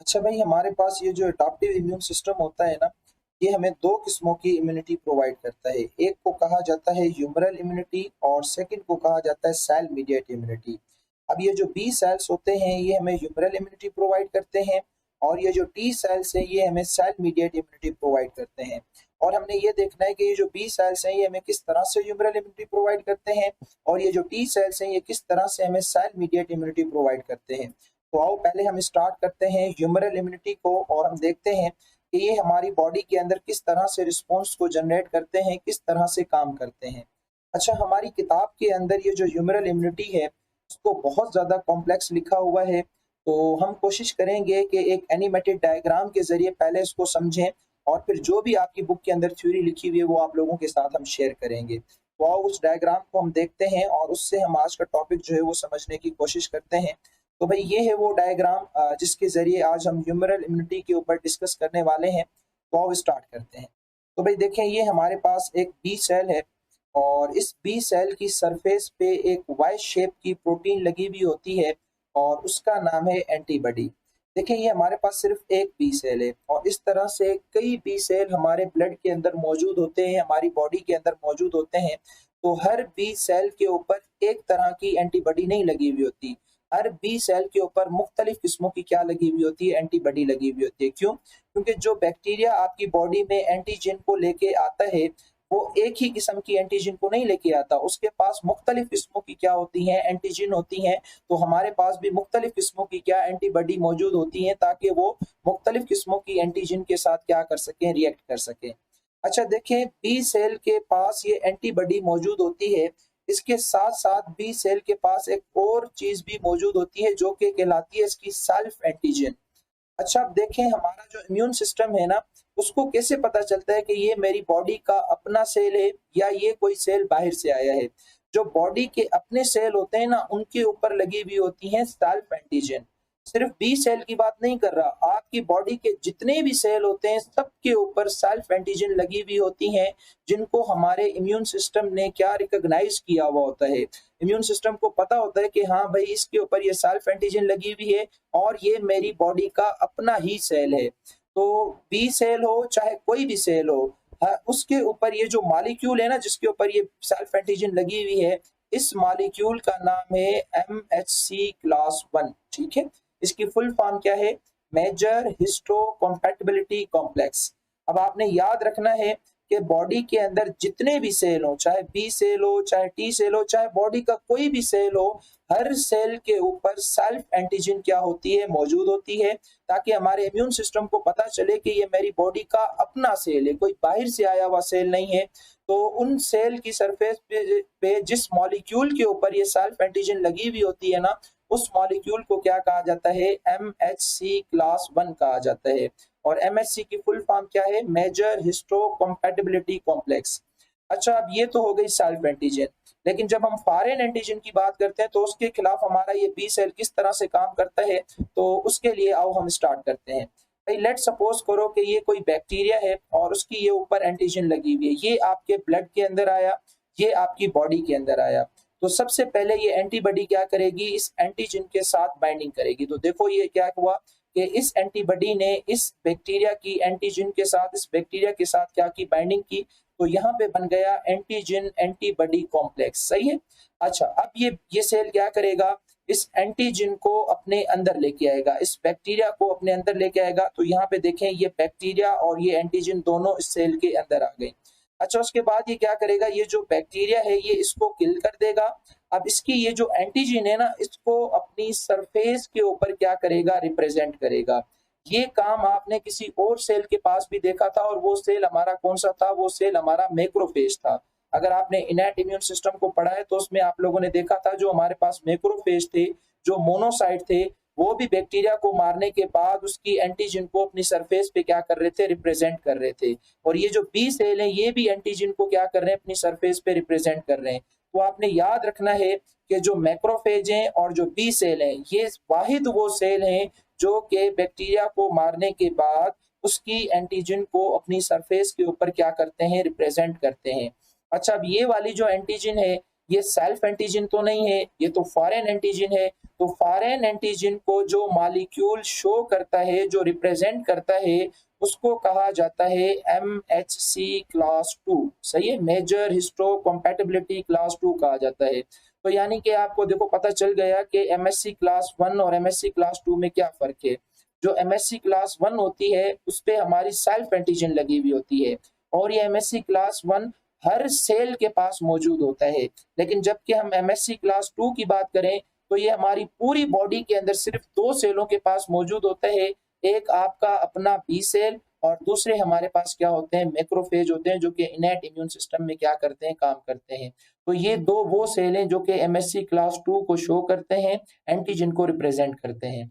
अच्छा भाई, हमारे पास ये जो एडाप्टिव इम्यून सिस्टम होता है ना, ये हमें दो किस्मों की इम्यूनिटी प्रोवाइड करता है। एक को कहा जाता है ह्यूमरल इम्यूनिटी और सेकंड को कहा जाता है सेल मीडिएट इम्यूनिटी। अब ये जो बी सेल्स होते हैं ये हमें ह्यूमरल इम्यूनिटी प्रोवाइड करते हैं, और ये जो टी सेल्स हैं ये हमें सेल मीडिएट इम्यूनिटी प्रोवाइड करते हैं। और हमने ये देखना है कि ये जो बी सेल्स हैं ये हमें किस तरह से ह्यूमरल इम्यूनिटी प्रोवाइड करते हैं, और ये जो टी सेल्स हैं ये किस तरह से हमें सेल मीडिएट इम्यूनिटी प्रोवाइड करते हैं। तो आओ पहले हम स्टार्ट करते हैं ह्यूमरल इम्यूनिटी को, और हम देखते हैं कि ये हमारी बॉडी के अंदर किस तरह से रिस्पॉन्स को जनरेट करते हैं, किस तरह से काम करते हैं। अच्छा, हमारी किताब के अंदर ये जो ह्यूमरल इम्यूनिटी है उसको बहुत ज़्यादा कॉम्प्लेक्स लिखा हुआ है। तो हम कोशिश करेंगे कि एक एनिमेटेड डायग्राम के ज़रिए पहले इसको समझें, और फिर जो भी आपकी बुक के अंदर थ्योरी लिखी हुई है वो आप लोगों के साथ हम शेयर करेंगे। तो आओ उस डायग्राम को हम देखते हैं और उससे हम आज का टॉपिक जो है वो समझने की कोशिश करते हैं। तो भाई ये है वो डायग्राम जिसके ज़रिए आज हम ह्यूमरल इम्यूनिटी के ऊपर डिस्कस करने वाले हैं। तो आओ स्टार्ट करते हैं। तो भाई देखें, ये हमारे पास एक बी सेल है, और इस बी सेल की सरफेस पे एक वाई शेप की प्रोटीन लगी हुई होती है, और उसका नाम है एंटीबॉडी। देखिए, ये हमारे पास सिर्फ एक बी सेल है, और इस तरह से कई बी सेल हमारे ब्लड के अंदर मौजूद होते हैं, हमारी बॉडी के अंदर मौजूद होते हैं। तो हर बी सेल के ऊपर एक तरह की एंटीबॉडी नहीं लगी हुई होती। हर बी सेल के ऊपर मुख्तलिफ किस्मों की क्या लगी हुई होती है, एंटीबॉडी लगी हुई होती है। क्यों? क्योंकि जो बैक्टीरिया आपकी बॉडी में एंटीजन को लेके आता है वो एक ही किस्म की एंटीजन को नहीं लेके आता, उसके पास मुख्तलिफ किस्मों की क्या होती हैं, एंटीजन होती हैं। तो हमारे पास भी मुख्तलिफ किस्मों की क्या एंटीबॉडी मौजूद होती हैं, ताकि वो मुख्तलिफ किस्मों की एंटीजन के साथ क्या कर सकें, रिएक्ट कर सकें। अच्छा देखें, बी सेल के पास ये एंटीबॉडी मौजूद होती है। इसके साथ साथ बी सेल के पास एक और चीज भी मौजूद होती है जो कि कहलाती है इसकी सेल्फ एंटीजन। अच्छा, अब देखें हमारा जो इम्यून सिस्टम है ना, उसको कैसे पता चलता है कि ये मेरी बॉडी का अपना सेल है या ये कोई सेल बाहर से आया है। जो बॉडी के अपने सेल होते हैं ना, उनके ऊपर लगी हुई होती हैं सेल्फ एंटीजन। सिर्फ बी सेल की बात नहीं कर रहा, आपकी बॉडी के जितने भी सेल होते हैं सबके ऊपर सेल्फ एंटीजन लगी हुई होती हैं, जिनको हमारे इम्यून सिस्टम ने क्या रिकॉग्नाइज किया हुआ होता है। इम्यून सिस्टम को पता होता है कि हाँ भाई, इसके ऊपर ये सेल्फ एंटीजन लगी हुई है, और ये मेरी बॉडी का अपना ही सेल है। तो बी सेल हो चाहे कोई भी सेल हो, उसके ऊपर ये जो मॉलिक्यूल है ना, जिसके ऊपर ये सेल्फ एंटीजन लगी हुई है, इस मॉलिक्यूल का नाम है MHC क्लास 1। ठीक है, इसकी फुल फॉर्म क्या है? Major histo compatibility complex. अब आपने याद रखना है कि बॉडी के अंदर जितने भी सेल हो, चाहे बी सेल हो, चाहे टी सेल हो, चाहे बॉडी का कोई भी सेल हो, हर सेल के ऊपर सेल्फ एंटीजन क्या होती है, मौजूद होती है, ताकि हमारे इम्यून सिस्टम को पता चले कि ये मेरी बॉडी का अपना सेल है, कोई बाहर से आया हुआ सेल नहीं है। तो उन सेल की सरफेस पे जिस मॉलिक्यूल के ऊपर ये सेल्फ एंटीजन लगी हुई होती है ना, उस मॉलिक्यूल को क्या कहा जाता है? MHC क्लास 1 कहा जाता है। और MHC की फुल फॉर्म क्या है? Major histo compatibility complex. अच्छा, अब ये तो हो गई सेल्फ एंटीजन। लेकिन जब हम फॉरेन एंटीजन की बात करते हैं तो उसके खिलाफ हमारा ये बी सेल किस तरह से काम करता है, तो उसके लिए आओ हम स्टार्ट करते हैं। भाई लेट सपोज करो कि ये कोई बैक्टीरिया है और उसकी ये ऊपर एंटीजन लगी हुई है, ये आपके ब्लड के अंदर आया, ये आपकी बॉडी के अंदर आया। तो सबसे पहले ये एंटीबॉडी क्या करेगी? इस एंटीजन के साथ बाइंडिंग करेगी। तो देखो ये क्या हुआ कि इस एंटीबॉडी ने इस बैक्टीरिया की एंटीजन के साथ, इस बैक्टीरिया के साथ क्या की? बाइंडिंग की। तो यहाँ पे बन गया एंटीजन एंटीबॉडी कॉम्प्लेक्स। सही है। अच्छा, अब ये सेल क्या करेगा? इस एंटीजन को अपने अंदर लेके आएगा, इस बैक्टीरिया को अपने अंदर लेके आएगा। तो यहाँ पे देखें, ये बैक्टीरिया और ये एंटीजन दोनों इस सेल के अंदर आ गए। अच्छा, उसके बाद ये क्या करेगा? ये जो बैक्टीरिया है ये इसको किल कर देगा। अब इसकी ये जो एंटीजन है ना, इसको अपनी सरफेस के ऊपर क्या करेगा? रिप्रेजेंट करेगा। ये काम आपने किसी और सेल के पास भी देखा था, और वो सेल हमारा कौन सा था? वो सेल हमारा मैक्रोफेज था। अगर आपने इनैट इम्यून सिस्टम को पढ़ा है तो उसमें आप लोगों ने देखा था, जो हमारे पास मैक्रोफेज थे, जो मोनोसाइट थे, वो भी बैक्टीरिया को मारने के बाद उसकी एंटीजन को अपनी सरफेस पे क्या कर रहे थे? रिप्रेजेंट कर रहे थे। और ये जो बी सेल है ये भी एंटीजन को क्या कर रहे हैं? अपनी सरफेस पे रिप्रेजेंट कर रहे हैं। तो आपने याद रखना है कि जो मैक्रोफेज हैं और जो बी सेल हैं, ये वाहिद वो सेल हैं जो कि बैक्टीरिया को मारने के बाद उसकी एंटीजन को अपनी सरफेस के ऊपर क्या करते हैं? रिप्रेजेंट करते हैं। अच्छा, अब ये वाली जो एंटीजन है ये सेल्फ एंटीजन तो नहीं है, ये तो फॉरेन एंटीजन है। तो फॉरेन एंटीजन को जो मॉलिक्यूल शो करता है, जो रिप्रेजेंट करता है, उसको कहा जाता है MHC क्लास 2। सही है, मेजर हिस्टो कंपैटिबिलिटी क्लास 2 कहा जाता है। तो यानी कि आपको देखो पता चल गया कि MSC क्लास 1 और MSC क्लास 2 में क्या फर्क है। जो MSC क्लास 1 होती है उस पे हमारी सेल्फ एंटीजन लगी हुई होती है, और ये MSC क्लास 1 हर सेल के पास मौजूद होता है। लेकिन जबकि हम MSC क्लास 2 की बात करें तो ये हमारी पूरी बॉडी के अंदर सिर्फ 2 सेलों के पास मौजूद होता है। एक आपका अपना बी सेल, और दूसरे हमारे पास क्या होते हैं, मैक्रोफेज होते हैं, जो कि इनेट इम्यून सिस्टम में क्या करते हैं, काम करते हैं। तो ये दो वो सेल हैं जो कि MSC क्लास 2 को शो करते हैं, एंटीजन को रिप्रेजेंट करते हैं।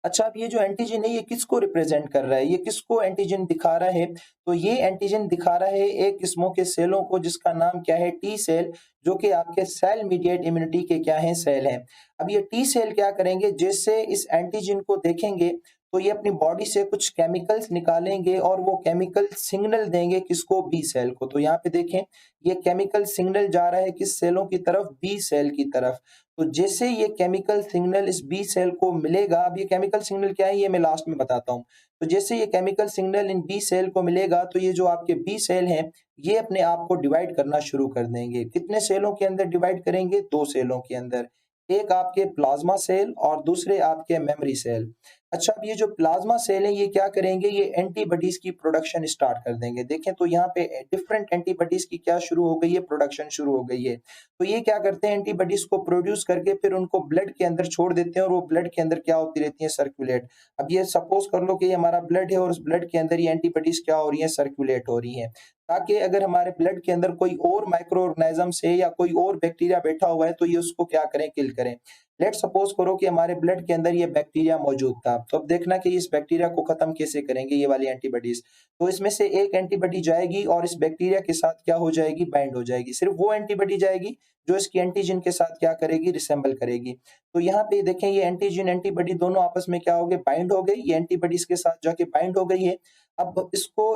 अच्छा, अब ये जो एंटीजन है ये किसको रिप्रेजेंट कर रहा है, ये किसको एंटीजन दिखा रहा है? तो ये एंटीजन दिखा रहा है एक किस्मों के सेलों को, जिसका नाम क्या है, टी सेल, जो कि आपके सेल मीडिएट इम्यूनिटी के क्या हैं, सेल हैं। अब ये टी सेल क्या करेंगे, जैसे इस एंटीजन को देखेंगे तो ये अपनी बॉडी से कुछ केमिकल्स निकालेंगे और वो केमिकल सिग्नल देंगे किसको, बी सेल को। तो यहाँ पे देखें, ये केमिकल सिग्नल जा रहा है किस सेलों की तरफ, बी सेल की तरफ। तो जैसे ये केमिकल सिग्नल इस बी सेल को मिलेगा, अब ये केमिकल सिग्नल क्या है ये मैं लास्ट में बताता हूँ। तो जैसे ये chemical signal in B cell को मिलेगा तो ये जो आपके बी सेल हैं ये अपने आप को डिवाइड करना शुरू कर देंगे। कितने सेलों के अंदर डिवाइड करेंगे, 2 सेलों के अंदर। एक आपके प्लाज्मा सेल और दूसरे आपके मेमोरी सेल। अच्छा, अब ये जो प्लाज्मा सेल है ये क्या करेंगे, ये एंटीबॉडीज की प्रोडक्शन स्टार्ट कर देंगे। देखें तो यहाँ पे डिफरेंट एंटीबॉडीज की क्या शुरू हो गई है, प्रोडक्शन शुरू हो गई है। तो ये क्या करते हैं, एंटीबॉडीज को प्रोड्यूस करके फिर उनको ब्लड के अंदर छोड़ देते हैं, और वो ब्लड के अंदर क्या होती रहती है, सर्कुलेट। अब ये सपोज कर लो कि ये हमारा ब्लड है और उस ब्लड के अंदर ये एंटीबॉडीज क्या हो रही है, सर्कुलेट हो रही है, ताकि अगर हमारे ब्लड के अंदर कोई और माइक्रो ऑर्गेनिज्म है या कोई और बैक्टीरिया बैठा हुआ है तो ये उसको क्या करें, किल करें। लेट सपोज करो कि हमारे ब्लड के अंदर ये बैक्टीरिया मौजूद था, तो अब देखना कि इस बैक्टीरिया को खत्म कैसे करेंगे, ये वाली एंटीबॉडीज। तो इसमें से एक एंटीबॉडी जाएगी और इस बैक्टीरिया के साथ क्या हो जाएगी, बाइंड हो जाएगी। सिर्फ वो एंटीबॉडी जाएगी जो इसकी एंटीजन के साथ क्या करेगी, रिसेंबल करेगी। तो यहाँ पे देखें, ये एंटीजन एंटीबॉडी दोनों आपस में क्या हो गए, बाइंड हो गई, ये एंटीबॉडीज के साथ जाके बाइंड हो गई है। अब इसको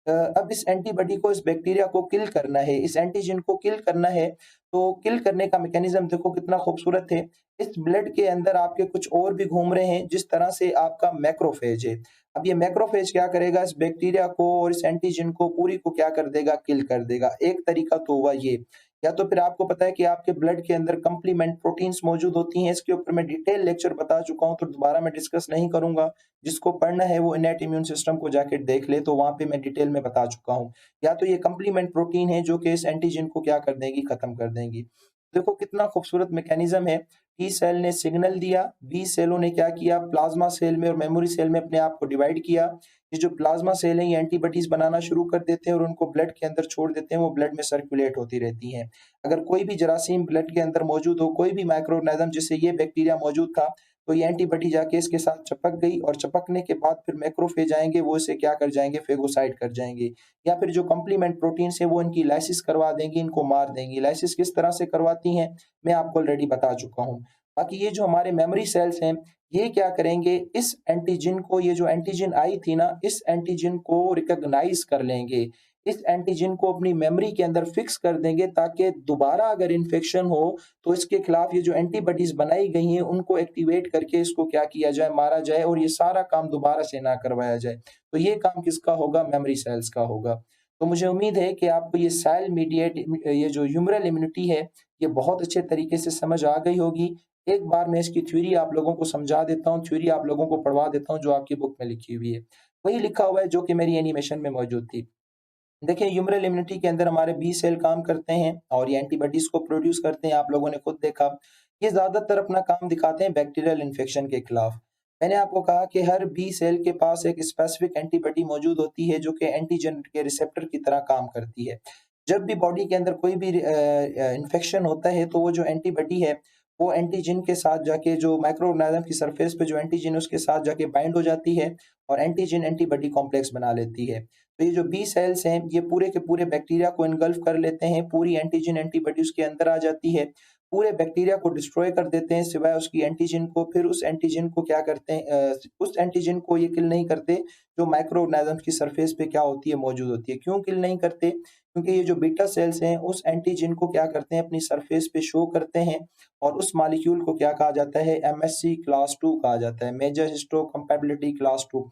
अब इस एंटीबॉडी को, इस बैक्टीरिया को किल करना है, इस एंटीजन को किल करना है। तो किल करने का मैकेनिज्म देखो कितना खूबसूरत है। इस ब्लड के अंदर आपके कुछ और भी घूम रहे हैं, जिस तरह से आपका मैक्रोफेज है। अब ये मैक्रोफेज क्या करेगा, इस बैक्टीरिया को और इस एंटीजन को पूरी को क्या कर देगा, किल कर देगा। एक तरीका तो हुआ ये। या तो फिर आपको पता है कि आपके ब्लड के अंदर कंप्लीमेंट प्रोटीन्स मौजूद होती हैं, इसके ऊपर मैं डिटेल लेक्चर बता चुका हूं, तो दोबारा मैं डिस्कस नहीं करूंगा। जिसको पढ़ना है वो इनेट इम्यून सिस्टम को जाके देख ले, तो वहां पे मैं डिटेल में बता चुका हूँ। या तो ये कंप्लीमेंट प्रोटीन है जो कि इस एंटीजन को क्या कर देगी, खत्म कर देंगी। देखो कितना खूबसूरत मैकेनिज्म है। टी सेल ने सिग्नल दिया, बी सेलों ने क्या किया, प्लाज्मा सेल में और मेमोरी सेल में अपने आप को डिवाइड किया। ये जो प्लाज्मा सेल है ये एंटीबॉडीज बनाना शुरू कर देते हैं और उनको ब्लड के अंदर छोड़ देते हैं, वो ब्लड में सर्कुलेट होती रहती हैं। अगर कोई भी जरासीम ब्लड के अंदर मौजूद हो, कोई भी माइक्रो ऑर्गेनिज्म, जैसे ये बैक्टीरिया मौजूद था, तो ये एंटीबॉडी जाके इसके साथ चिपक गई, और चिपकने के बाद फिर मैक्रोफेज आएंगे, वो इसे क्या कर जाएंगे, फेगोसाइड कर जाएंगे। या फिर जो कंप्लीमेंट प्रोटीन्स है वो इनकी लाइसिस करवा देंगी, इनको मार देंगी। लाइसिस किस तरह से करवाती हैं मैं आपको ऑलरेडी बता चुका हूँ। बाकी ये जो हमारे मेमोरी सेल्स हैं ये क्या करेंगे, इस एंटीजन को, ये जो एंटीजन आई थी ना, इस एंटीजन को रिकॉग्नाइज कर लेंगे, इस एंटीजन को अपनी मेमोरी के अंदर फिक्स कर देंगे, ताकि दोबारा अगर इन्फेक्शन हो तो इसके खिलाफ ये जो एंटीबॉडीज बनाई गई हैं उनको एक्टिवेट करके इसको क्या किया जाए, मारा जाए, और ये सारा काम दोबारा से ना करवाया जाए। तो ये काम किसका होगा, मेमोरी सेल्स का होगा। तो मुझे उम्मीद है कि आपको ये सेल मीडिएट, ये जो ह्यूमरल इम्यूनिटी है, ये बहुत अच्छे तरीके से समझ आ गई होगी। एक बार मैं इसकी थ्योरी आप लोगों को समझा देता हूँ, थ्योरी आप लोगों को पढ़वा देता हूँ जो आपकी बुक में लिखी हुई है। वही लिखा हुआ है जो कि मेरी एनिमेशन में मौजूद थी। देखिए, ह्यूमरल इम्यूनिटी के अंदर हमारे बी सेल काम करते हैं और ये एंटीबॉडीज को प्रोड्यूस करते हैं, आप लोगों ने खुद देखा। ये ज्यादातर अपना काम दिखाते हैं बैक्टीरियल इन्फेक्शन के खिलाफ। मैंने आपको कहा कि हर बी सेल के पास एक स्पेसिफिक एंटीबॉडी मौजूद होती है जो कि एंटीजन के रिसेप्टर की तरह काम करती है। जब भी बॉडी के अंदर कोई भी इन्फेक्शन होता है तो वो जो एंटीबॉडी है वो एंटीजन के साथ जाके, जो माइक्रो ऑर्गेनिज्म की सरफेस पे जो एंटीजन है उसके साथ जाके बाइंड हो जाती है और एंटीजन एंटीबॉडी कॉम्प्लेक्स बना लेती है। तो ये जो बी सेल्स हैं ये पूरे के पूरे बैक्टीरिया को इनगल्फ कर लेते हैं, पूरी एंटीजन एंटीबॉडी उसके अंदर आ जाती है। पूरे बैक्टीरिया को डिस्ट्रॉय कर देते हैं सिवाय उसकी एंटीजन को। फिर उस एंटीजन को क्या करते हैं, उस एंटीजन को ये किल नहीं करते जो माइक्रो ऑर्गेनिजम्स की सरफेस पे क्या होती है, मौजूद होती है। क्यों किल नहीं करते? क्योंकि ये जो बीटा सेल्स हैं उस एंटीजन को क्या करते हैं, अपनी सरफेस पे शो करते हैं, और उस मॉलिक्यूल को क्या कहा जाता है, MHC क्लास 2 कहा जाता है, मेजर हिस्टो कंपैटिबिलिटी क्लास 2।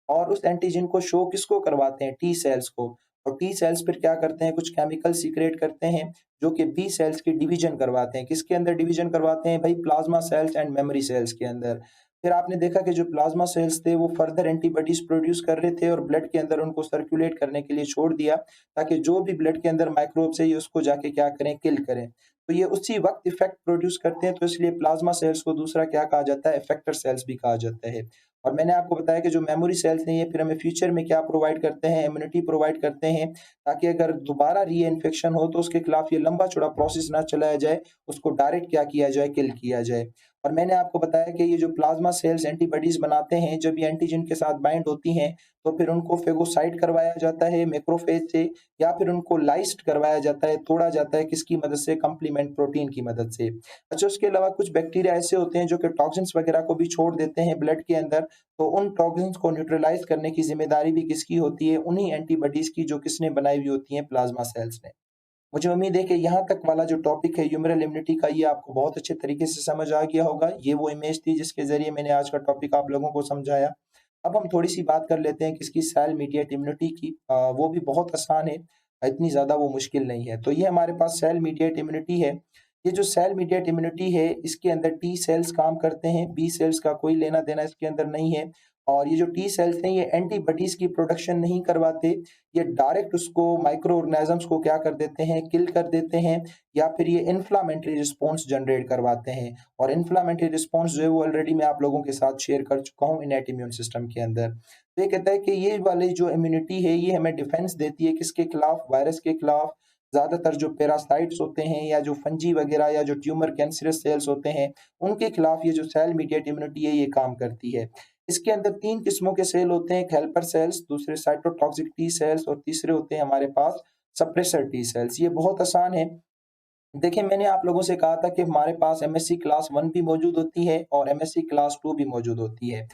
और उस एंटीजन को शो किसको करवाते हैं, टी सेल्स को। और टी सेल्स फिर क्या करते हैं, कुछ केमिकल सीक्रेट करते हैं जो कि बी सेल्स की डिवीजन करवाते हैं। किसके अंदर डिवीजन करवाते हैं भाई, plasma cells and memory cells के अंदर। फिर आपने देखा कि जो प्लाज्मा सेल्स थे वो फर्दर एंटीबॉडीज प्रोड्यूस कर रहे थे और ब्लड के अंदर उनको सर्कुलेट करने के लिए छोड़ दिया, ताकि जो भी ब्लड के अंदर माइक्रोब्स है ये उसको जाके क्या करें, किल करें। तो ये उसी वक्त इफेक्ट प्रोड्यूस करते हैं, तो इसलिए प्लाज्मा सेल्स को दूसरा क्या कहा जाता है, इफेक्टर सेल्स भी कहा जाता है। और मैंने आपको बताया कि जो मेमोरी सेल्स हैं ये फिर हमें फ्यूचर में क्या प्रोवाइड करते हैं, इम्यूनिटी प्रोवाइड करते हैं, ताकि अगर दोबारा री इन्फेक्शन हो तो उसके खिलाफ ये लंबा चौड़ा प्रोसेस ना चलाया जाए, उसको डायरेक्ट क्या किया जाए, किल किया जाए। और मैंने आपको बताया कि ये जो प्लाज्मा सेल्स एंटीबॉडीज बनाते हैं, जब ये एंटीजन के साथ बाइंड होती हैं तो फिर उनको फेगोसाइट करवाया जाता है मैक्रोफेज से, या फिर उनको लाइस्ड करवाया जाता है, तोड़ा जाता है, किसकी मदद से, कंप्लीमेंट प्रोटीन की मदद से। अच्छा, उसके अलावा कुछ बैक्टीरिया ऐसे होते हैं जो कि टॉक्सिन्स वगैरह को भी छोड़ देते हैं ब्लड के अंदर, तो उन टॉक्सिन्स को न्यूट्रलाइज करने की जिम्मेदारी भी किसकी होती है, उन्हीं एंटीबॉडीज की जो किसने बनाई हुई होती है, प्लाज्मा सेल्स ने। मुझे उम्मीद है कि यहाँ तक वाला जो टॉपिक है ह्यूमरल इम्यूनिटी का, ये आपको बहुत अच्छे तरीके से समझ आ गया होगा। ये वो इमेज थी जिसके जरिए मैंने आज का टॉपिक आप लोगों को समझाया। अब हम थोड़ी सी बात कर लेते हैं किसकी, सेल मीडिएट इम्यूनिटी की। वो भी बहुत आसान है, इतनी ज्यादा वो मुश्किल नहीं है। तो ये हमारे पास सेल मीडिएट इम्यूनिटी है। ये जो सेल मीडिएट इम्यूनिटी है इसके अंदर टी सेल्स काम करते हैं, बी सेल्स का कोई लेना देना इसके अंदर नहीं है। और ये जो टी सेल्स हैं ये एंटीबॉडीज की प्रोडक्शन नहीं करवाते, ये डायरेक्ट उसको माइक्रो ऑर्गेनिजम्स को क्या कर देते हैं, किल कर देते हैं, या फिर ये इन्फ्लामेटरी रिस्पॉन्स जनरेट करवाते हैं। और इन्फ्लामेटरी रिस्पॉन्स जो है वो ऑलरेडी मैं आप लोगों के साथ शेयर कर चुका हूँ इनेट इम्यून सिस्टम के अंदर। तो ये कहता है कि ये वाली जो इम्यूनिटी है ये हमें डिफेंस देती है किसके खिलाफ, वायरस के खिलाफ। ज्यादातर जो पैरासाइट्स होते हैं या जो फंजी वगैरह या जो ट्यूमर कैंसरस सेल्स होते हैं उनके खिलाफ ये जो सेल मीडिएट इम्यूनिटी है ये काम करती है। इसके अंदर 3 किस्मों के सेल होते हैं, एक हेल्पर सेल्स, दूसरे साइटोटॉक्सिक टी सेल्स, और तीसरे होते हैं हमारे पास सप्रेसर टी सेल्स। ये बहुत आसान है। देखिए, मैंने आप लोगों से कहा था कि हमारे पास MSc क्लास 1 भी मौजूद होती है और MSc क्लास 2 भी मौजूद होती है।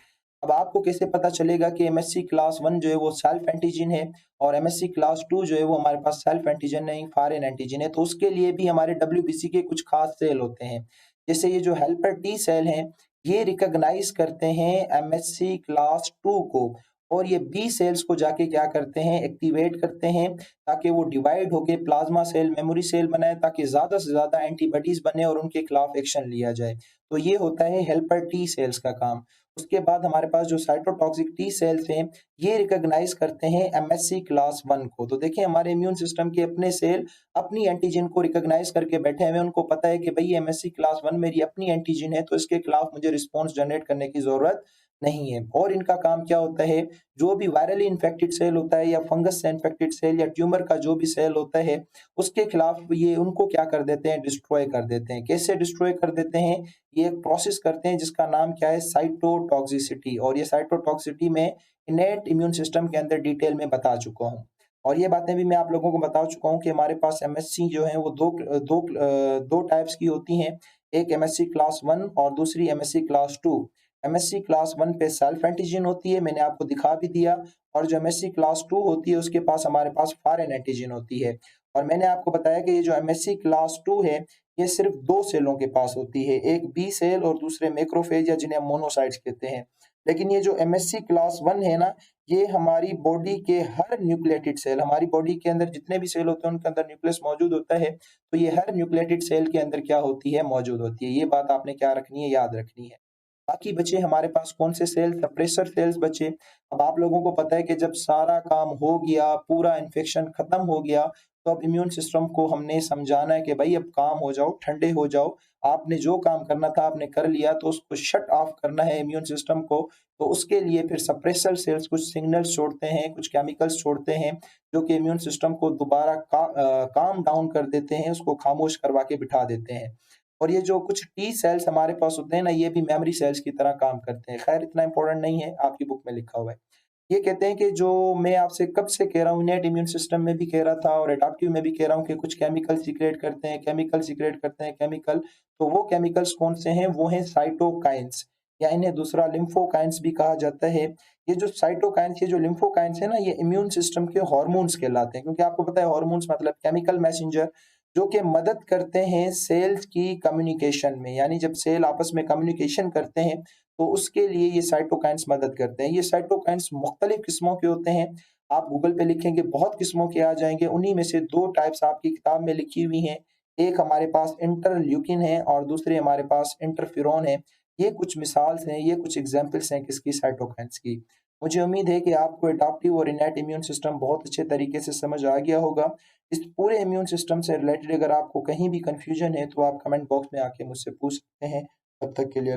अब आपको कैसे पता चलेगा कि MSc क्लास 1 जो है वो सेल्फ एंटीजन है और MSc क्लास 2 जो है वो हमारे पास सेल्फ एंटीजन नहीं, फॉरेन एंटीजन है? तो उसके लिए भी हमारे WBC के कुछ खास सेल होते हैं। जैसे ये जो हेल्पर टी सेल हैं, ये रिकॉग्नाइज करते हैं MSc क्लास 2 को, और ये बी सेल्स को जाके क्या करते हैं, एक्टिवेट करते हैं, ताकि वो डिवाइड होके प्लाज्मा सेल, मेमोरी सेल बनाए, ताकि ज्यादा से ज्यादा एंटीबॉडीज बने और उनके खिलाफ एक्शन लिया जाए। तो ये होता है हेल्पर टी सेल्स का काम। उसके बाद हमारे पास जो साइटोटॉक्सिक टी सेल्स हैं, ये रिकॉग्नाइज करते हैं MSc क्लास 1 को। तो देखिए, हमारे इम्यून सिस्टम के अपने सेल अपनी एंटीजन को रिकॉग्नाइज करके बैठे हुए हैं, उनको पता है कि भाई MSc क्लास 1 मेरी अपनी एंटीजन है, तो इसके खिलाफ मुझे रिस्पॉन्स जनरेट करने की जरूरत नहीं है। और इनका काम क्या होता है, जो भी वायरली इन्फेक्टेड सेल होता है या फंगस से इन्फेक्टेड सेल या ट्यूमर का जो भी सेल होता है, उसके खिलाफ ये उनको क्या कर देते हैं, डिस्ट्रॉय कर देते हैं। कैसे डिस्ट्रॉय कर देते हैं, ये एक प्रोसेस करते हैं जिसका नाम क्या है, साइटोटॉक्सिसिटी। और ये साइटोटॉक्सिसिटी में इनेट इम्यून सिस्टम के अंदर डिटेल में बता चुका हूँ। और ये बातें भी मैं आप लोगों को बता चुका हूँ कि हमारे पास MSc जो है वो दो टाइप्स की होती हैं। एक MSc क्लास 1 और दूसरी MSc क्लास 2। MSc क्लास 1 पे सेल्फ एंटीजन होती है, मैंने आपको दिखा भी दिया। और जो MSc क्लास 2 होती है उसके पास हमारे पास फॉरेन एंटीजन होती है। और मैंने आपको बताया कि ये जो MSc क्लास 2 है ये सिर्फ 2 सेलों के पास होती है, एक बी सेल और दूसरे मैक्रोफेज या जिन्हें हम मोनोसाइट्स कहते हैं। लेकिन ये जो MSc क्लास 1 है ना, ये हमारी बॉडी के हर न्यूक्लिएटेड सेल, हमारी बॉडी के अंदर जितने भी सेल होते हैं उनके अंदर न्यूक्लियस मौजूद होता है, तो ये हर न्यूक्लिएटेड सेल के अंदर क्या होती है, मौजूद होती है। ये बात आपने क्या रखनी है, याद रखनी है। बाकी बचे हमारे पास कौन से सेल, सप्रेसर सेल्स बचे। अब आप लोगों को पता है कि जब सारा काम हो गया, पूरा इन्फेक्शन खत्म हो गया, तो अब इम्यून सिस्टम को हमने समझाना है कि भाई अब काम हो जाओ, ठंडे हो जाओ, आपने जो काम करना था आपने कर लिया, तो उसको शट ऑफ करना है इम्यून सिस्टम को। तो उसके लिए फिर सप्रेसर सेल्स कुछ सिग्नल्स छोड़ते हैं, कुछ केमिकल्स छोड़ते हैं, जो कि इम्यून सिस्टम को दोबारा काम डाउन कर देते हैं, उसको खामोश करवा के बिठा देते हैं। और ये जो कुछ टी सेल्स हमारे पास होते हैं ना, ये भी मेमोरी सेल्स की तरह काम करते हैं। खैर, इतना इंपॉर्टेंट नहीं है, आपकी बुक में लिखा हुआ है। ये कहते हैं कि जो मैं आपसे कब से कह रहा हूँ, इनेट इम्यून सिस्टम में भी कह रहा था और एडाप्टिव में भी कह रहा हूँ कि कुछ केमिकल सीक्रेट करते हैं, केमिकल। तो वो केमिकल्स कौन से हैं? वो हैं साइटोकाइंस, या इन्हें दूसरा लिम्फोकाइंस भी कहा जाता है। ये जो साइटोकाइंस, ये जो लिम्फोकाइंस है ना, ये इम्यून सिस्टम के हार्मोन्स कहलाते हैं, क्योंकि आपको पता है हार्मोन्स मतलब केमिकल मैसेंजर, जो कि मदद करते हैं सेल्स की कम्युनिकेशन में। यानी जब सेल आपस में कम्युनिकेशन करते हैं तो उसके लिए ये साइटोकाइंस मदद करते हैं। ये साइटोकाइंस मुख्तलिफ किस्मों के होते हैं। आप गूगल पे लिखेंगे बहुत किस्मों के आ जाएंगे, उन्हीं में से दो टाइप्स आपकी किताब में लिखी हुई हैं। एक हमारे पास इंटरल्यूकिन है और दूसरी हमारे पास इंटरफेरोन है। ये कुछ मिसाल्स हैं, ये कुछ एग्जाम्पल्स हैं किसकी? साइटोकाइंस की। मुझे उम्मीद है कि आपको एडाप्टिव और इनेट इम्यून सिस्टम बहुत अच्छे तरीके से समझ आ गया होगा। इस पूरे इम्यून सिस्टम से रिलेटेड अगर आपको कहीं भी कंफ्यूजन है तो आप कमेंट बॉक्स में आके मुझसे पूछ सकते हैं। तब तक के लिए